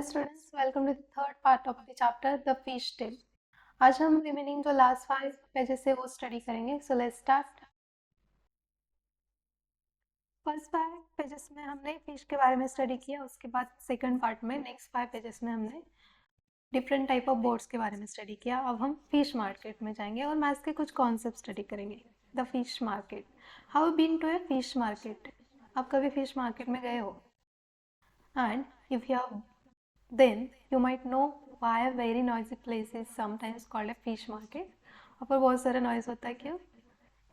Students, welcome to the third part of the chapter, the fish tale. आज हम remaining जो last 5 pages है वो स्टडी करेंगे. So let's start. First 5 pages में हमने फिश के बारे में स्टडी किया. उसके बाद सेकंड पार्ट में नेक्स्ट 5 पेजेस में हमने डिफरेंट टाइप ऑफ बोर्ड्स के बारे में स्टडी किया. अब हम फिश मार्केट में जाएंगे और मैथ्स के कुछ कॉन्सेप्ट स्टडी करेंगे. The fish market. How been to a fish market? आप कभी फिश मार्केट में गए हो? And if you have then you might know why a very noisy place is sometimes called a fish market. वहाँ पर बहुत सारा नॉइज़ होता है. क्यों?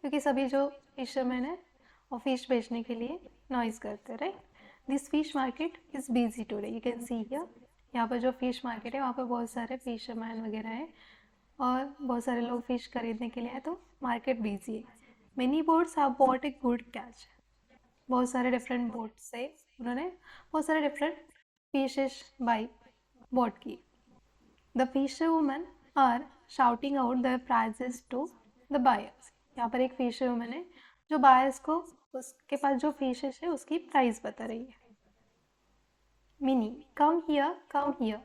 क्योंकि सभी जो फिशरमैन है वो फिश बेचने के लिए नॉइज़ करते हैं, right. This fish market is busy today. You can see here. यहाँ पर जो फिश मार्केट है वहाँ पर बहुत सारे फिशरमैन वगैरह हैं और बहुत सारे लोग फिश खरीदने के लिए आए, तो मार्केट बिजी है. Many boats have bought a good catch. बहुत सारे डिफरेंट बोट से उन्होंने बहुत सारे डिफरेंट फिशेस बाई बॉट की. The fisherwomen are shouting out the prices to the buyers. यहाँ पर एक फिशर वुमेन है जो बायर्स को उसके पास जो फिशेस है उसकी प्राइस बता रही है. Minnie, come here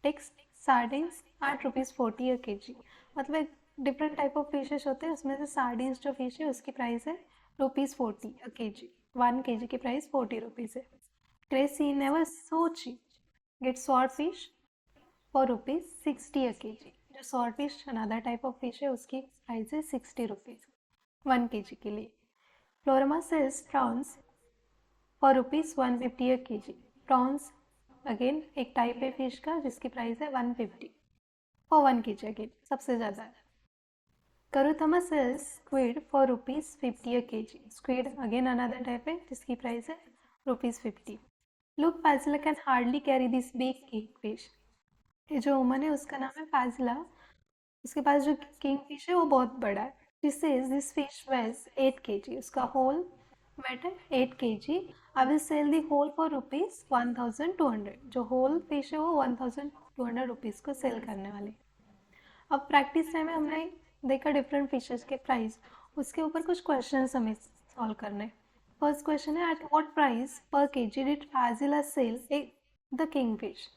takes sardines at ₹40 a kg. मतलब एक डिफरेंट टाइप ऑफ फिशेस होते हैं, उसमें से सार्डिन्स जो फिश है उसकी प्राइस है ₹40 a kg. 1 kg की प्राइस ₹40 है. Gracie, never so cheap. Get swordfish for ₹60 a kg. जो swordfish another type of fish है उसकी प्राइस है ₹60 1 kg के लिए. Florama sells prawns for ₹150 a kg. Prawns again एक टाइप है फिश का जिसकी प्राइस है 150 for 1 kg अगेन सबसे ज़्यादा. Karuthama sells squid for ₹50 a kg. Squid again another type है जिसकी प्राइस है ₹50. Look, Fazila can hardly carry this big kingfish. ये जो वुमन है उसका नाम है फाजिला. उसके पास जो किंगफिश है वो बहुत बड़ा है. She says this fish weighs 8 kg. उसका होल वेट है 8 kg. I will sell the whole for ₹1,200. जो होल फिश है वो ₹1,200 को सेल करने वाले. अब प्रैक्टिस टाइम में हमने देखा डिफरेंट फिशेस के प्राइस. उसके ऊपर कुछ क्वेश्चन हमें सॉल्व करने. फर्स्ट क्वेश्चन है, at what price per kg did Fazila sell the kingfish.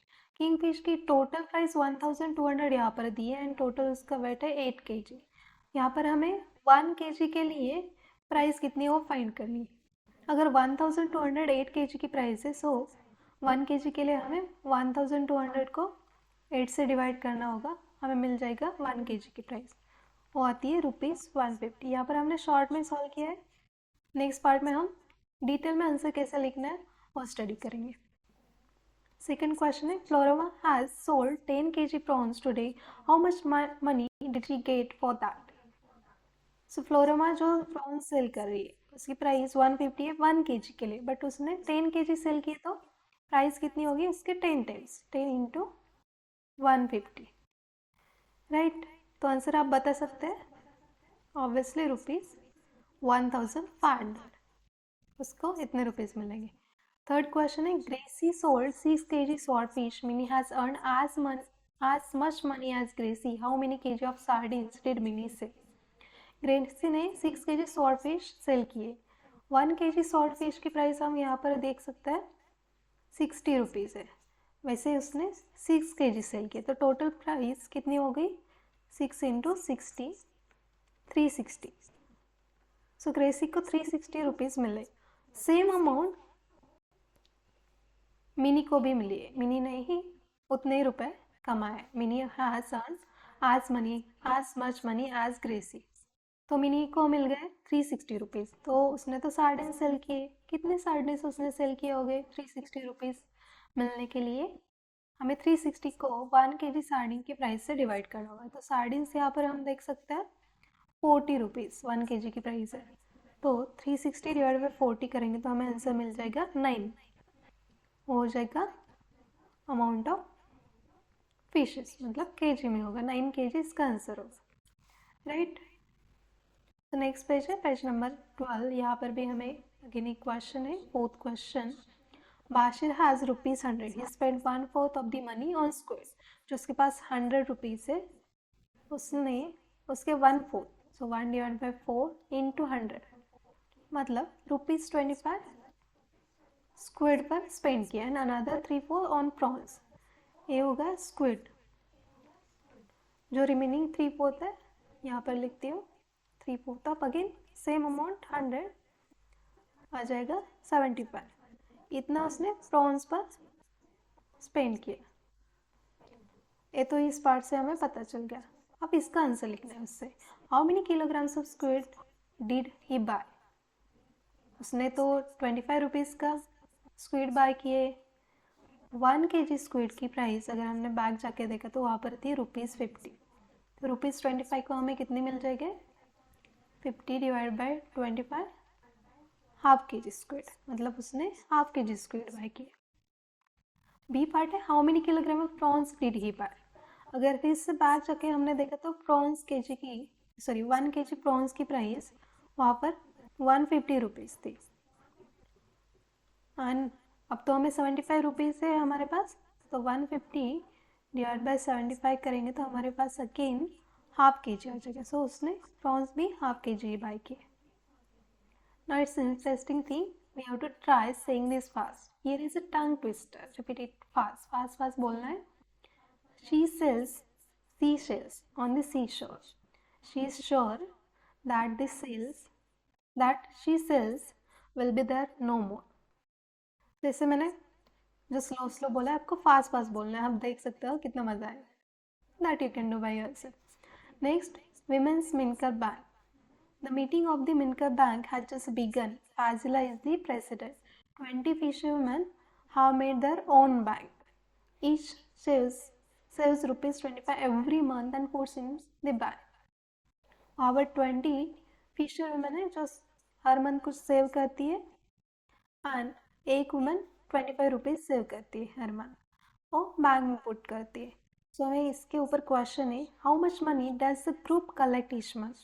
Kingfish की टोटल प्राइस 1,200 यहाँ पर दी है एंड टोटल उसका वेट है 8 kg. यहाँ पर हमें 1 kg के लिए प्राइस कितनी है वो फाइंड करनी है. अगर 1,200 8 kg की प्राइस है, सो 1 kg के लिए हमें 1,200 को 8 से डिवाइड करना होगा. हमें मिल जाएगा 1 kg की प्राइस, वो आती है ₹150. यहाँ पर हमने शॉर्ट में सॉल्व किया है. नेक्स्ट पार्ट में हम डिटेल में आंसर कैसे लिखना है वो स्टडी करेंगे. सेकंड क्वेश्चन है, Floroma has sold 10 kg prawns today. How much money did she get for that. So Floroma जो प्रॉन्स सेल कर रही है उसकी प्राइस 150 है 1 kg के लिए, बट उसने 10 kg सेल किए तो प्राइस कितनी होगी उसके 10 टाइम्स. 10 into 150, right. तो आंसर आप बता सकते हैं ऑब्वियसली ₹1,500. उसको इतने रुपीस मिलेंगे. थर्ड क्वेश्चन है, Gracy sold 6 kg swordfish. Minnie has earn as much money as Gracie. How many kg of sardines did Minnie sell? Gracy ने 6 kg swordfish सेल किए. 1 kg swordfish की प्राइस हम यहाँ पर देख सकते हैं ₹60 है. वैसे उसने 6 kg सेल किए तो टोटल प्राइस कितनी हो गई 6 इंटू 60 360. सो ग्रेसी को ₹360 मिले. सेम अमाउंट मिनी को भी मिली है. मिनी ने ही उतने ही रुपए कमाए. Minnie has earn as much money as Gracy. तो मिनी को मिल गए ₹360. तो उसने तो सार्डिन सेल किए. कितने सार्डिन उसने सेल किए हो गए ₹360 मिलने के लिए हमें 360 को 1 kg सार्डिन की प्राइस से डिवाइड करना होगा. तो सार्डिन यहाँ पर हम देख सकते हैं ₹40 1 kg की प्राइस है. तो 360 डिवाइड बाई 40 करेंगे तो हमें आंसर मिल जाएगा 9. हो जाएगा अमाउंट ऑफ फिशेस, मतलब केजी में होगा 9 kg इसका आंसर होगा, राइट. तो नेक्स्ट पेज है पेज नंबर 12. यहाँ पर भी हमें अगेन एक क्वेश्चन है. Fourth question, Bashir has ₹100. He spend 1/4 of the money on square. जो उसके पास ₹100 है उसने उसके 1/4, सो 1 डिवाइड बाई 4 इंटू 100 मतलब ₹25 स्क्विड पर स्पेंड किया. And another 3-4 on prawns. ये होगा स्क्विड। जो रिमेनिंग 3/4 है यहाँ पर लिखती हूँ 3/4 ऑफ अगेन सेम अमाउंट 100 आ जाएगा 75। इतना उसने प्रॉन्स पर स्पेंड किया। ये तो इस पार्ट से हमें पता चल गया। अब इसका आंसर लिखना है उससे। How many kilograms of squid did he buy. उसने तो 25 रुपीज़ का स्क्विड बाय किए। 1 kg स्क्विड की प्राइस अगर हमने बैग जाके देखा तो वहाँ पर थी ₹50। तो ₹25 को हमें कितने मिल जाएंगे? 50 divide by 25, half kg squid, मतलब उसने हाफ kg स्क्विड बाय किया। बी पार्ट है how many kilogram of prawns did he buy. अगर फिर से बैग जाके हमने देखा तो प्रॉन्स केजी की 1 kg प्रॉन्स की प्राइस वहाँ पर 150 रुपीज़ थी। एंड अब तो हमें 75 रुपीज़ है हमारे पास, तो 150 डिवाइड बाय 75 करेंगे तो हमारे पास अगेन हाफ kg आ जाएगा। सो उसने प्रॉन्स भी हाफ kg बाय किए। Now it's interesting thing. We have to try saying this fast. Here is a tongue twister. Repeat it fast. Fast, fast बोलना है. She sells seashells on the seashore. She is sure that she sells will be there no more. जैसे मैंने जो slow slow बोला है आपको fast fast बोलना है. आप देख सकते हो कितना मजा है. That you can do by yourself. Next, Women's Minker Bank. The meeting of the Minker Bank had just begun. Fazila is the president. 20 fishermen have made their own bank. Each saves ₹25 every month and puts in the bank. Our 20 fishermen है जो हर month कुछ save करती है and एक woman 25 rupees save करती है हर month और bank में पुट करती है. सो हमें इसके ऊपर क्वेश्चन है how much money does the group collect each month.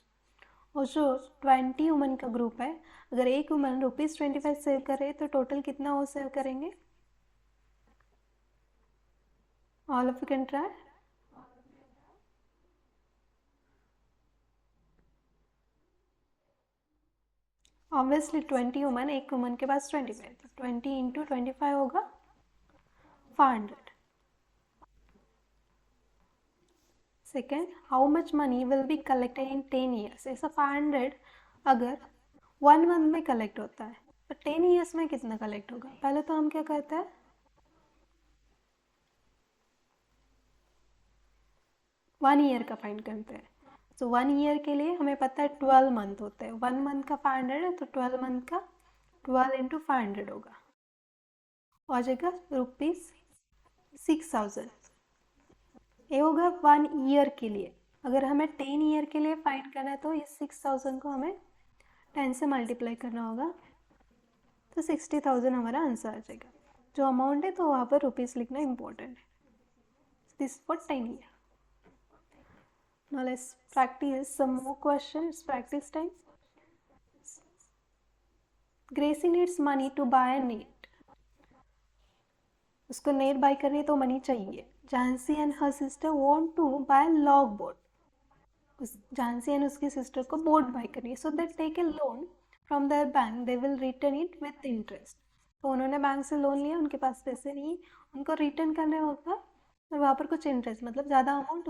और जो 20 वुमन का ग्रुप है अगर एक वुमन ₹25 सेव करे तो टोटल कितना वो सेव करेंगे. All of you can try. Obviously 20 woman, एक वुमन के पास 25, तो 20 इंटू 25 होगा 500. Second, how much money will be collected in 10 years. ऐसा 500 अगर 1 मंथ में कलेक्ट होता है तो 10 ईयर्स में कितना कलेक्ट होगा. पहले तो हम क्या करते हैं 1 ईयर का फाइंड करते हैं. सो 1 ईयर के लिए हमें पता है 12 मंथ होते हैं. 1 मंथ का 500 है तो 12 मंथ का 12 इंटू 500 होगा, आ जाएगा ₹6000. ये होगा 1 ईयर के लिए. अगर हमें 10 ईयर के लिए फाइंड करना है तो इस 6000 को हमें 10 से मल्टीप्लाई करना होगा तो 60,000 हमारा आंसर आ जाएगा. जो अमाउंट है तो वहाँ पर रुपीज़ लिखना इम्पोर्टेंट है. This for 10 year. Now let's practice some more questions. Practice time. Gracie needs money to buy a net. उसको नेट बाय करनी है तो मनी चाहिए. Jancy and her sister want to buy a log boat. Jancy and उसकी sister को boat bye करनी है. So they take a loan from their bank. They will return it with interest. तो उन्होंने बैंक से loan लिया, उनके पास पैसे नहीं, उनको रिटर्न करने होगा और वहाँ पर कुछ इंटरेस्ट, मतलब ज़्यादा अमाउंट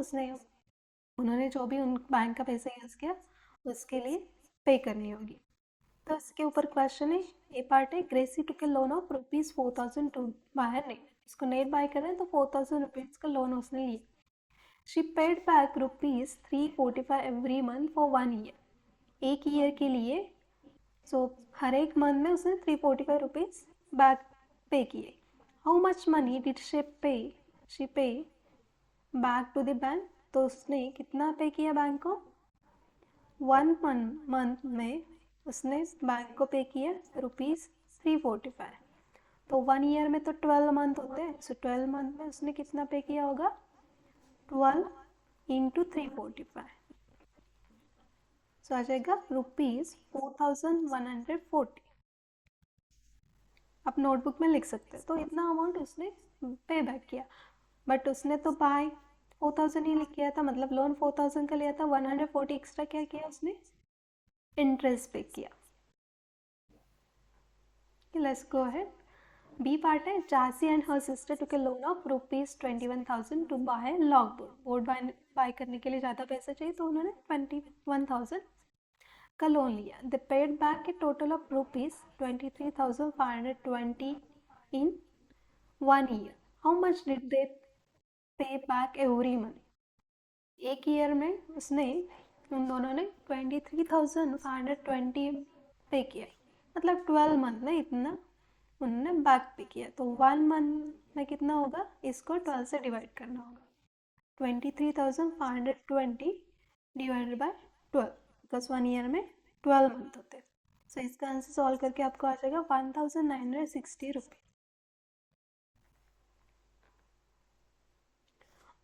उन्होंने जो भी उन बैंक का पैसा यूज़ किया उसके लिए पे करनी होगी. तो इसके ऊपर क्वेश्चन है. ए पार्ट है Gracie took a loan of ₹4000 to buy net. इसको नेट बाय कर रहे हैं तो 4000 रुपीज़ का लोन उसने लिया. She paid back ₹345 every month for 1 year. एक ईयर के लिए. सो हर एक मंथ में उसने 345 रुपीज़ बैक पे किए. How much money did she पे बैक टू द बैंक. तो उसने कितना पे किया बैंक को. 1 मंथ में उसने बैंक को पे किया ₹345. तो 1 ईयर में तो 12 मंथ होते हैं. सो 12 मंथ में उसने कितना पे किया होगा 12 इंटू 345. सो आ जाएगा ₹4140. आप नोटबुक में लिख सकते हैं. तो इतना अमाउंट उसने पे बैक किया. बट उसने तो बाय 4000 ही लिख किया था, मतलब लोन 4000 का लिया था. 140 एक्स्ट्रा क्या किया उसने, इंटरेस्ट पे किया. Let's go ahead. B part है, Jessy and her sister took a loan of ₹21,000 to buy log board. Board buy करने के लिए ज़्यादा पैसा चाहिए तो उन्होंने 21,000 का लोन लिया। दे paid back A total of ₹23,520 in 1 year. How much did they पे बैक एवरी मंथ? एक ईयर में उसने उन दोनों ने 23,520 पे किया, मतलब 12 मंथ में इतना उन्होंने बैक पे किया। तो 1 मंथ में कितना होगा, इसको 12 से डिवाइड करना होगा। 23,520 डिवाइडेड बाय 12, बिकॉज 1 ईयर में 12 मंथ होते हैं। सो इसका आंसर सॉल्व करके आपको आ जाएगा 1,960 रुपये।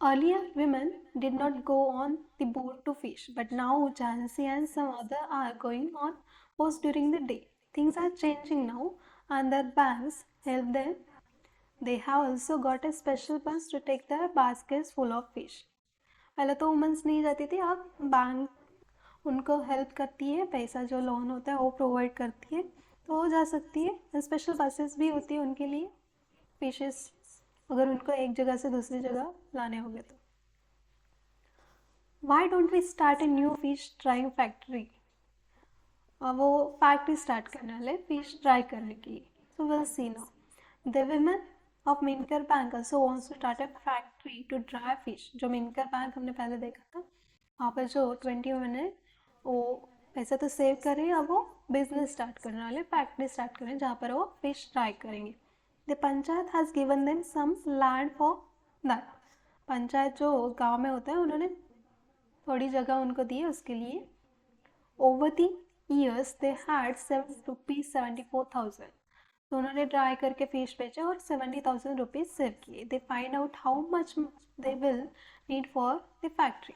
Earlier, women did not go on the boat to fish, but now Jhansi and some other are going on boats during the day. Things are changing now, and their banks help them. They have also got a special bus to take their baskets full of fish. पहले तो women's नहीं जाती थी, अब bank उनको help करती है, पैसा जो लोन होता है वो प्रोवाइड करती है, तो वो जा सकती है। स्पेशल बसेस भी होती है उनके लिए, फिशेस अगर उनको एक जगह से दूसरी जगह लाने होंगे तो। Why don't we start a new fish drying factory? वो फैक्ट्री स्टार्ट करने वाले फिश ड्राई करने की। So will see now. The women of मिनकर bank also wants to start a factory to dry fish। जो मिनकर बैंक हमने पहले देखा था, वहाँ पर जो 20 women है वो पैसा तो सेव कर रही है, अब वो बिजनेस स्टार्ट करने वाले, फैक्ट्री स्टार्ट कर रहे हैं जहाँ पर वो फिश ड्राई करेंगे। The panchayat has given them some land for that. Panchayat जो गांव में होता है उन्होंने थोड़ी जगह उनको दी है उसके लिए। Over the years they had ₹74,000। तो उन्होंने ड्राई करके फिश बेचे और 70,000 रुपीज़ सेव किए। They find out how much they will need for the factory.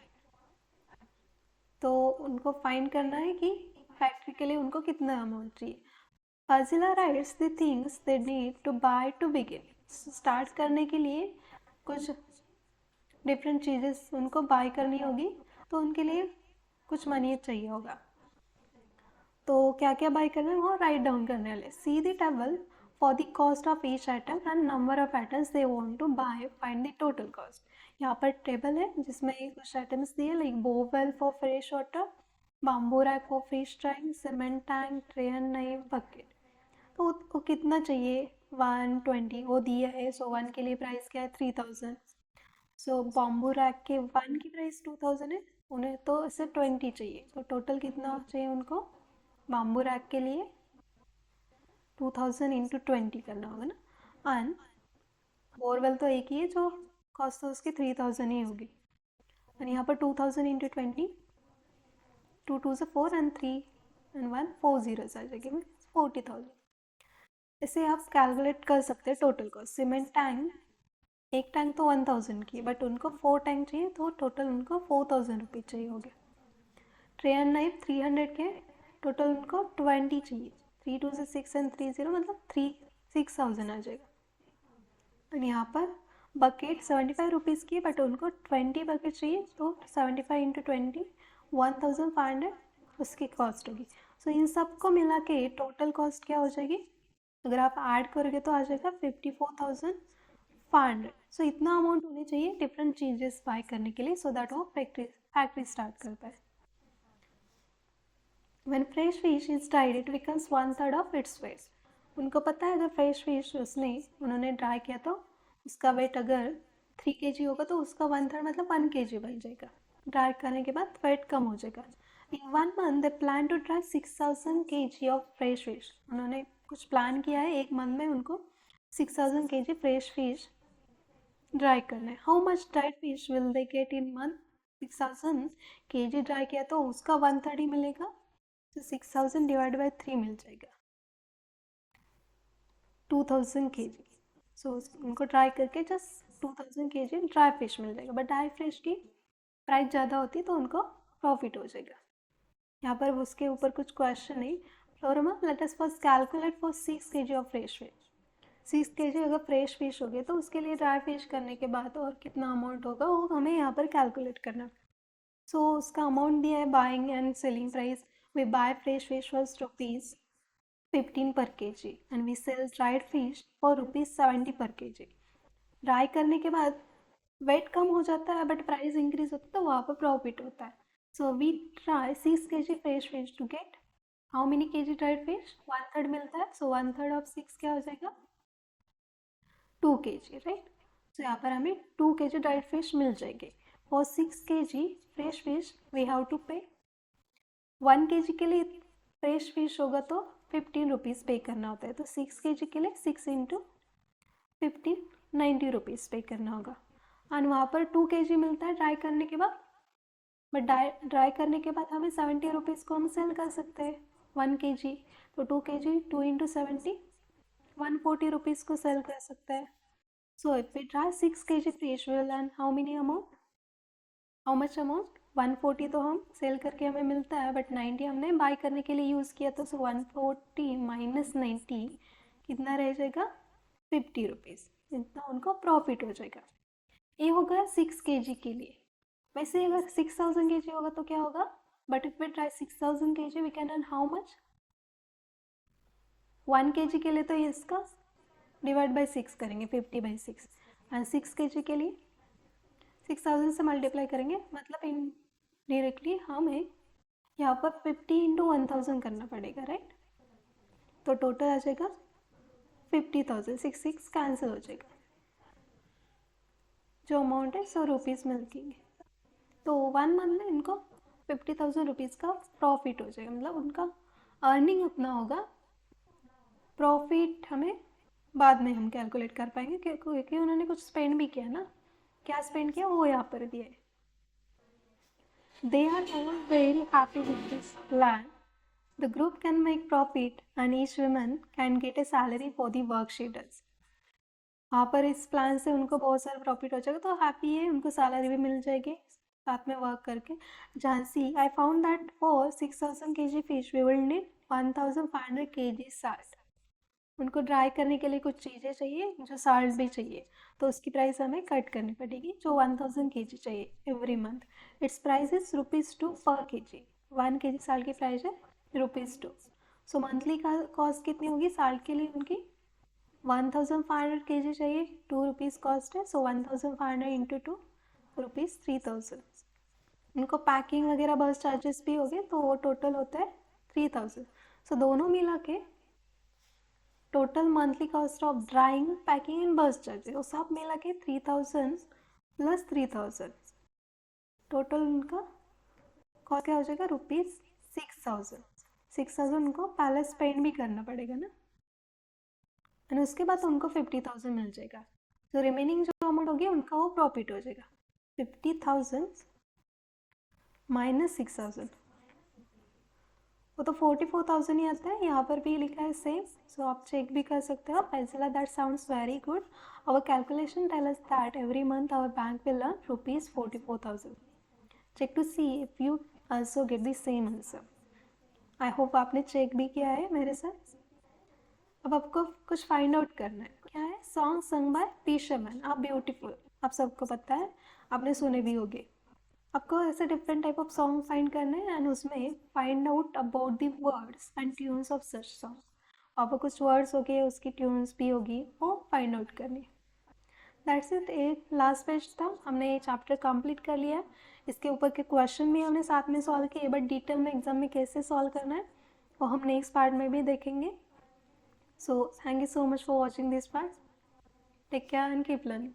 तो उनको फाइंड करना है कि फैक्ट्री के लिए उनको कितना अमाउंट चाहिए। Fazila writes the things they need to buy to begin. Start करने के लिए कुछ डिफरेंट चीज़ें उनको बाय करनी होगी, तो उनके लिए कुछ मनी चाहिए होगा। तो क्या क्या बाय करना है वो राइट डाउन करने वाले। See the table for the cost of each item and number of items they want to buy, find the total cost. यहाँ पर टेबल है जिसमें कुछ आइटम्स दिए, like bowl for fresh water, bamboo rack for fish drying, cement tank, tray and knife, bucket. तो वो कितना चाहिए, 120 वो दिया है। सो 1 के लिए प्राइस क्या है, 3,000। सो बॉम्बू रैक के 1 की प्राइस 2,000 है, उन्हें तो इसे 20 चाहिए। तो टोटल कितना चाहिए उनको बाम्बू रैक के लिए, 2,000 इंटू 20 करना होगा ना। एंड बोरवेल तो एक ही है, जो कॉस्ट तो उसकी 3,000 ही होगी। और यहाँ पर 2,000 इंटू 20, 2 2 से 4 एंड 3 एंड 1 4 zeros आ जाएगी, 40,000। इसे आप कैलकुलेट कर सकते हैं टोटल कॉस्ट। सीमेंट टैंक, एक टैंक तो 1,000 की, बट उनको 4 टैंक चाहिए, तो टोटल उनको 4,000 रुपीज़ चाहिए होंगे। ट्रे एंड नाइफ 300 के, टोटल उनको 20 चाहिए। 3 2 से 6 एंड 3 0, मतलब 6,000 आ जाएगा। और यहाँ पर बकेट 75 रुपीज़ की है, बट उनको 20 बकेट चाहिए, तो 75 इंटू 20 1,500 उसकी कॉस्ट होगी। सो इन सबको मिला के टोटल कॉस्ट क्या हो जाएगी, अगर आप ऐड करोगे तो आ जाएगा 54,500। सो इतना अमाउंट होनी चाहिए डिफरेंट चीजेस बाय करने के लिए, सो दैट वो फैक्ट्री स्टार्ट कर पाए। When fresh fish is dried, it becomes 1/3 of its weight। उनको पता है अगर फ्रेश फिश उन्होंने ड्राई किया तो उसका वेट अगर 3 kg होगा, तो उसका 1/3 मतलब 1 kg बन जाएगा। ड्राई करने के बाद वेट कम हो जाएगा। In 1 month they plan to dry 6,000 kg of fresh fish. उन्होंने कुछ प्लान किया है, एक मंथ में उनको 6,000 kg फ्रेश फिश ड्राई करना है। How much dried fish will they get in month? 6,000 kg dry किया तो उसका 1/3 ही मिलेगा, तो 6,000 डिवाइड बाई 3 मिल जाएगा, 2,000 kg। सो उनको ड्राई करके जस्ट 2,000 kg ड्राई फिश मिल जाएगा, बट ड्राई फिश की प्राइस ज़्यादा होती है तो उनको प्रॉफिट हो जाएगा। यहाँ पर उसके ऊपर कुछ क्वेश्चन नहीं। Floroma, let us first calculate for 6 kg of fresh fish. 6 kg अगर फ्रेश फिश हो गए तो उसके लिए ड्राई फिश करने के बाद और कितना अमाउंट होगा वो हमें यहाँ पर कैलकुलेट करना। सो उसका अमाउंट दिया है, buying and selling price. We buy fresh fish for ₹, 15 per kg and we sell dried fish for ₹70 per kg. Dry करने के बाद वेट कम हो जाता है बट प्राइस इंक्रीज होता है तो वहाँ पर प्रॉफिट होता है. So we try 6 kg fresh fish to get how many kg dried fish, 1/3 मिलता है. सो 1/3 ऑफ 6 क्या हो जाएगा, 2 kg, राइट. सो यहाँ पर हमें 2 kg ड्राइड फिश मिल जाएंगे. For 6 kg fresh fish we have to pay 1 kg के लिए फ्रेश फिश होगा तो 15 रुपीज़ पे करना होता है. तो 6 kg के लिए 6 इंटू 15 90 रुपीज़ पे करना होगा. एंड वहाँ पर 2 kg मिलता है ड्राई करने के बाद. बट ड्राई करने के बाद हमें 70 रुपीज़ को हम सेल कर सकते हैं 1 kg. तो 2 kg 2 इंटू 70 140 रुपीज़ को सेल कर सकते हैं. So if we dry 6 kg fish will and how many amount, how much amount, 140 तो हम सेल करके हमें मिलता है बट 90 हमने बाय करने के लिए यूज़ किया. तो 140 माइनस 90 कितना रह जाएगा, 50 रुपीज़. इतना उनको प्रॉफिट हो जाएगा. ये होगा 6 kg के लिए. वैसे अगर 6000 kg होगा तो क्या होगा, but if we try 6000 kg we can earn how much, 1 kg के लिए तो इसका डिवाइड बाई 6 करेंगे 50/6 एंड 6 kg के लिए 6000 से मल्टीप्लाई करेंगे. मतलब इन डायरेक्टली हमें यहाँ पर 50 इंटू 1000 करना पड़ेगा, राइट. तो टोटल आ जाएगा 50,000. 6 कैंसिल हो जाएगा. जो अमाउंट है 100 रुपीज़ मिलती है. तो 1 मंथ में इनको 50,000 रुपीज़ का प्रॉफिट हो जाएगा. मतलब उनका अर्निंग उतना होगा. प्रॉफिट हमें बाद में हम कैलकुलेट कर पाएंगे क्योंकि उन्होंने कुछ स्पेंड भी किया ना. क्या स्पेंड किया वो यहाँ पर दिया है. They are all very happy with this plan. The group can make profit and each woman can get a salary for the work she does. वहाँ पर इस प्लान से उनको बहुत सारा प्रॉफिट हो जाएगा तो हैप्पी है, उनको सैलरी भी मिल जाएगी साथ में वर्क करके. Jhansi, I found that for 6000 kg fish we will need 1500 kg salt. उनको ड्राई करने के लिए कुछ चीज़ें चाहिए जो साल्ट भी चाहिए तो उसकी प्राइस हमें कट करनी पड़ेगी जो 1000 kg चाहिए every month. It's price is ₹2 पर kg. 1 kg साल्ट की प्राइस है ₹2. सो मंथली का कॉस्ट कितनी होगी साल्ट के लिए उनकी, 1500 kg चाहिए, ₹2 कॉस्ट है. सो 1500 इंटू 2 ₹3000. उनको पैकिंग वगैरह बस चार्जेस भी हो गए तो वो टोटल होता है 3000. सो दोनों मिला के total monthly cost of drawing, packing and बस चार्जेस वो सब मिला के 3000 प्लस 3000 टोटल उनका कॉस्ट क्या हो जाएगा, ₹6000. 6000 उनको पहले स्पेंड भी करना पड़ेगा ना एंड उसके बाद उनको 50,000 मिल जाएगा. तो रिमेनिंग जो अमाउंट होगी उनका वो प्रॉफिट हो जाएगा. 50,000 माइनस 6,000 वो तो 44,000 ही आता है. यहाँ पर भी लिखा है सेम. सो आप चेक भी कर सकते हो. पेंसिला, that sounds very good. Our calculation tell us that every month our bank will earn ₹44,000. Check to see if you also get the same answer. I hope आपने चेक भी किया है मेरे साथ. अब आपको कुछ फाइंड आउट करना है. क्या है, song sung by P Sharman, आप ब्यूटीफुल, आप सबको पता है, आपने सुने भी होंगे. आपको ऐसे different type of song find करने हैं एंड उसमें find out about the words and tunes of such song. आपको कुछ वर्ड्स हो गए, उसकी ट्यून्स भी होगी, वो फाइंड आउट करनी. That's it. एक लास्ट पेज था, हमने ये चैप्टर कंप्लीट कर लिया. इसके ऊपर के क्वेश्चन भी हमने साथ में सॉल्व किए बट डिटेल में एग्जाम में कैसे सॉल्व करना है वो हम नेक्स्ट पार्ट में भी देखेंगे. So thank you so much for watching this part. Take care and keep learning.